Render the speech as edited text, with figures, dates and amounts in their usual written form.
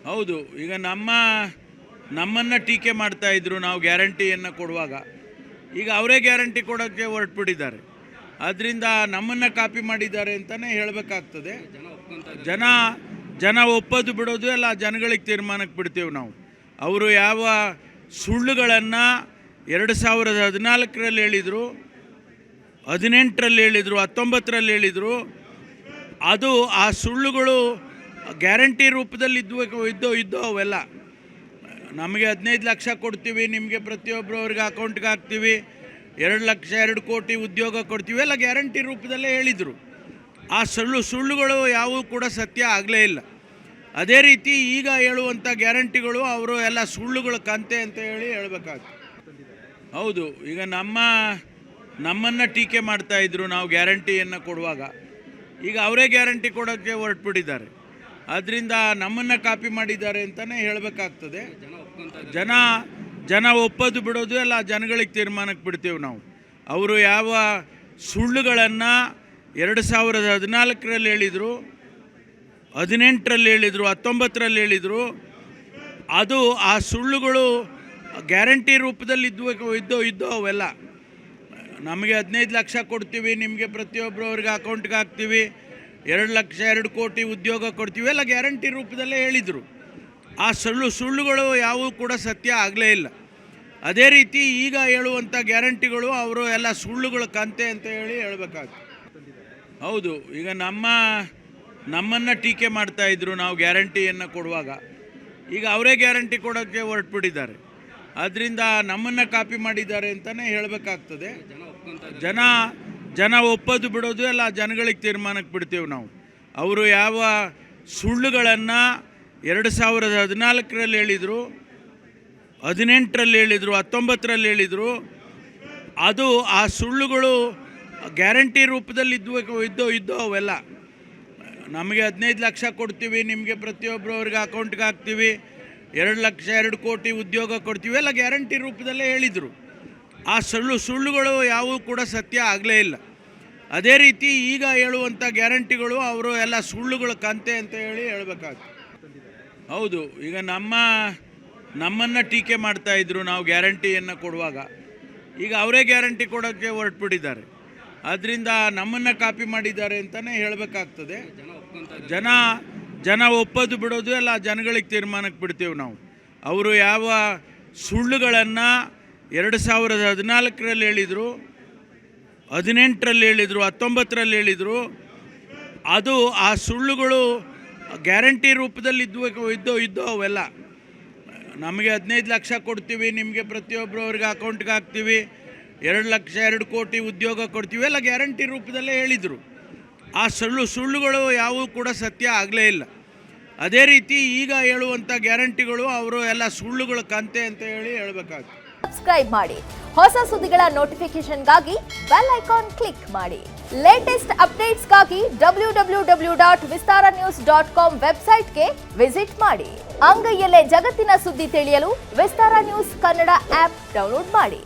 ಹೌದು. ಈಗ ನಮ್ಮನ್ನು ಟೀಕೆ ಮಾಡ್ತಾ ಇದ್ರು ನಾವು ಗ್ಯಾರಂಟಿಯನ್ನು ಕೊಡುವಾಗ. ಈಗ ಅವರೇ ಗ್ಯಾರಂಟಿ ಕೊಡೋಕ್ಕೆ ಹೊರಟ್ಬಿಟ್ಟಿದ್ದಾರೆ. ಆದ್ದರಿಂದ ನಮ್ಮನ್ನು ಕಾಪಿ ಮಾಡಿದ್ದಾರೆ ಅಂತಲೇ ಹೇಳಬೇಕಾಗ್ತದೆ. ಜನ ಒಪ್ಪೋದು ಬಿಡೋದು ಎಲ್ಲ ಜನಗಳಿಗೆ ತೀರ್ಮಾನಕ್ಕೆ ಬಿಡ್ತೇವೆ ನಾವು. ಅವರು ಯಾವ ಸುಳ್ಳುಗಳನ್ನು 2014ರಲ್ಲಿ ಹೇಳಿದರು, 18ರಲ್ಲಿ ಹೇಳಿದರು, 19ರಲ್ಲಿ ಹೇಳಿದರು, ಅದು ಆ ಸುಳ್ಳುಗಳು ಗ್ಯಾರಂಟಿ ರೂಪದಲ್ಲಿ ಇದ್ದೋ ಅವೆಲ್ಲ. ನಮಗೆ 15 ಲಕ್ಷ ಕೊಡ್ತೀವಿ, ನಿಮಗೆ ಪ್ರತಿಯೊಬ್ಬರು ಅವ್ರಿಗೆ ಅಕೌಂಟ್ಗೆ ಹಾಕ್ತೀವಿ, 2 ಕೋಟಿ ಉದ್ಯೋಗ ಕೊಡ್ತೀವಿ, ಎಲ್ಲ ಗ್ಯಾರಂಟಿ ರೂಪದಲ್ಲೇ ಹೇಳಿದರು. ಆ ಸುಳ್ಳುಗಳು ಯಾವುವು ಕೂಡ ಸತ್ಯ ಆಗಲೇ ಇಲ್ಲ. ಅದೇ ರೀತಿ ಈಗ ಹೇಳುವಂಥ ಗ್ಯಾರಂಟಿಗಳು ಅವರು ಎಲ್ಲ ಸುಳ್ಳುಗಳ ಕಂತೆ ಅಂತ ಹೇಳಬೇಕಾಗ್ತದೆ. ಹೌದು. ಈಗ ನಮ್ಮನ್ನು ಟೀಕೆ ಮಾಡ್ತಾ ಇದ್ರು ನಾವು ಗ್ಯಾರಂಟಿಯನ್ನು ಕೊಡುವಾಗ. ಈಗ ಅವರೇ ಗ್ಯಾರಂಟಿ ಕೊಡೋಕ್ಕೆ ಹೊರಟ್ಬಿಟ್ಟಿದ್ದಾರೆ. ಆದ್ದರಿಂದ ನಮ್ಮನ್ನು ಕಾಪಿ ಮಾಡಿದ್ದಾರೆ ಅಂತಲೇ ಹೇಳಬೇಕಾಗ್ತದೆ. ಜನ ಒಪ್ಪೋದು ಬಿಡೋದು ಎಲ್ಲ ಜನಗಳಿಗೆ ತೀರ್ಮಾನಕ್ಕೆ ಬಿಡ್ತೇವೆ ನಾವು. ಅವರು ಯಾವ ಸುಳ್ಳುಗಳನ್ನು 2014ರಲ್ಲಿ ಹೇಳಿದರು, 18ರಲ್ಲಿ ಹೇಳಿದರು, 19ರಲ್ಲಿ ಹೇಳಿದರು, ಅದು ಆ ಸುಳ್ಳುಗಳು ಗ್ಯಾರಂಟಿ ರೂಪದಲ್ಲಿ ಇದ್ದೋ ಅವೆಲ್ಲ. ನಮಗೆ 15 ಲಕ್ಷ ಕೊಡ್ತೀವಿ, ನಿಮಗೆ ಪ್ರತಿಯೊಬ್ಬರು ಅವ್ರಿಗೆ ಅಕೌಂಟ್ಗೆ ಹಾಕ್ತೀವಿ, 2 ಕೋಟಿ ಉದ್ಯೋಗ ಕೊಡ್ತೀವಿ, ಎಲ್ಲ ಗ್ಯಾರಂಟಿ ರೂಪದಲ್ಲೇ ಹೇಳಿದರು. ಆ ಸುಳ್ಳುಗಳು ಯಾವುವು ಕೂಡ ಸತ್ಯ ಆಗಲೇ ಇಲ್ಲ. ಅದೇ ರೀತಿ ಈಗ ಹೇಳುವಂಥ ಗ್ಯಾರಂಟಿಗಳು ಅವರು ಎಲ್ಲ ಸುಳ್ಳುಗಳ ಕಂತೆ ಅಂತ ಹೇಳಬೇಕಾಗ್ತದೆ. ಹೌದು. ಈಗ ನಮ್ಮನ್ನು ಟೀಕೆ ಮಾಡ್ತಾ ಇದ್ರು ನಾವು ಗ್ಯಾರಂಟಿಯನ್ನು ಕೊಡುವಾಗ. ಈಗ ಅವರೇ ಗ್ಯಾರಂಟಿ ಕೊಡೋಕ್ಕೆ ಹೊರಟ್ಬಿಟ್ಟಿದ್ದಾರೆ. ಆದ್ದರಿಂದ ನಮ್ಮನ್ನು ಕಾಪಿ ಮಾಡಿದ್ದಾರೆ ಅಂತಲೇ ಹೇಳಬೇಕಾಗ್ತದೆ. ಜನ ಒಪ್ಪೋದು ಬಿಡೋದು ಎಲ್ಲ ಜನಗಳಿಗೆ ತೀರ್ಮಾನಕ್ಕೆ ಬಿಡ್ತೇವೆ ನಾವು. ಅವರು ಯಾವ ಸುಳ್ಳುಗಳನ್ನು 2014ರಲ್ಲಿ ಹೇಳಿದರು, 18ರಲ್ಲಿ ಹೇಳಿದರು, 19ರಲ್ಲಿ ಹೇಳಿದರು, ಅದು ಆ ಸುಳ್ಳುಗಳು ಗ್ಯಾರಂಟಿ ರೂಪದಲ್ಲಿ ಇದ್ದೋ ಅವೆಲ್ಲ. ನಮಗೆ 15 ಲಕ್ಷ ಕೊಡ್ತೀವಿ, ನಿಮಗೆ ಪ್ರತಿಯೊಬ್ಬರು ಅವ್ರಿಗೆ ಅಕೌಂಟ್ಗೆ ಹಾಕ್ತೀವಿ, 2 ಕೋಟಿ ಉದ್ಯೋಗ ಕೊಡ್ತೀವಿ, ಎಲ್ಲ ಗ್ಯಾರಂಟಿ ರೂಪದಲ್ಲೇ ಹೇಳಿದರು. ಆ ಸುಳ್ಳುಗಳು ಯಾವುವು ಕೂಡ ಸತ್ಯ ಆಗಲೇ ಇಲ್ಲ. ಅದೇ ರೀತಿ ಈಗ ಹೇಳುವಂಥ ಗ್ಯಾರಂಟಿಗಳು ಅವರು ಎಲ್ಲ ಸುಳ್ಳುಗಳ ಕಂತೆ ಅಂತ ಹೇಳಬೇಕಾಗ್ತದೆ. ಹೌದು. ಈಗ ನಮ್ಮನ್ನು ಟೀಕೆ ಮಾಡ್ತಾ ಇದ್ರು ನಾವು ಗ್ಯಾರಂಟಿಯನ್ನು ಕೊಡುವಾಗ. ಈಗ ಅವರೇ ಗ್ಯಾರಂಟಿ ಕೊಡೋಕ್ಕೆ ಹೊರಟ್ಬಿಟ್ಟಿದ್ದಾರೆ. ಆದ್ದರಿಂದ ನಮ್ಮನ್ನು ಕಾಪಿ ಮಾಡಿದ್ದಾರೆ ಅಂತಲೇ ಹೇಳಬೇಕಾಗ್ತದೆ. ಜನ ಒಪ್ಪೋದು ಬಿಡೋದು ಎಲ್ಲ ಜನಗಳಿಗೆ ತೀರ್ಮಾನಕ್ಕೆ ಬಿಡ್ತೇವೆ ನಾವು. ಅವರು ಯಾವ ಸುಳ್ಳುಗಳನ್ನು 2014ರಲ್ಲಿ ಹೇಳಿದರು, 18ರಲ್ಲಿ ಹೇಳಿದರು, 19ರಲ್ಲಿ ಹೇಳಿದರು, ಅದು ಆ ಸುಳ್ಳುಗಳು ಗ್ಯಾರಂಟಿ ರೂಪದಲ್ಲಿ ಇದ್ದೋ ಅವೆಲ್ಲ. ನಮಗೆ 15 ಲಕ್ಷ ಕೊಡ್ತೀವಿ, ನಿಮಗೆ ಪ್ರತಿಯೊಬ್ಬರು ಅವ್ರಿಗೆ ಅಕೌಂಟ್ಗೆ ಹಾಕ್ತೀವಿ, 2 ಕೋಟಿ ಉದ್ಯೋಗ ಕೊಡ್ತೀವಿ, ಎಲ್ಲ ಗ್ಯಾರಂಟಿ ರೂಪದಲ್ಲೇ ಹೇಳಿದರು. ಆ ಸುಳ್ಳುಗಳು ಯಾವುವು ಕೂಡ ಸತ್ಯ ಆಗಲೇ ಇಲ್ಲ. ಅದೇ ರೀತಿ ಈಗ ಹೇಳುವಂಥ ಗ್ಯಾರಂಟಿಗಳು ಅವರು ಎಲ್ಲ ಸುಳ್ಳುಗಳ ಕಂತೆ ಅಂತ ಹೇಳಬೇಕಾಗ್ತದೆ. ಸಬ್ಸ್ಕ್ರೈಬ್ ಮಾಡಿ. ಹೊಸ ಸುದ್ದಿಗಳ ನೋಟಿಫಿಕೇಶನ್ಗಾಗಿ ಬೆಲ್ ಐಕಾನ್ ಕ್ಲಿಕ್ ಮಾಡಿ. ಲೇಟೆಸ್ಟ್ ಅಪ್ಡೇಟ್ಸ್ಗಾಗಿ www.vistaranews.com ವೆಬ್ಸೈಟ್ಗೆ ವಿಸಿಟ್ ಮಾಡಿ. ಅಂಗೈಯಲ್ಲೇ ಜಗತ್ತಿನ ಸುದ್ದಿ ತಿಳಿಯಲು ವಿಸ್ತಾರ ನ್ಯೂಸ್ ಕನ್ನಡ ಆಪ್ ಡೌನ್ಲೋಡ್ ಮಾಡಿ.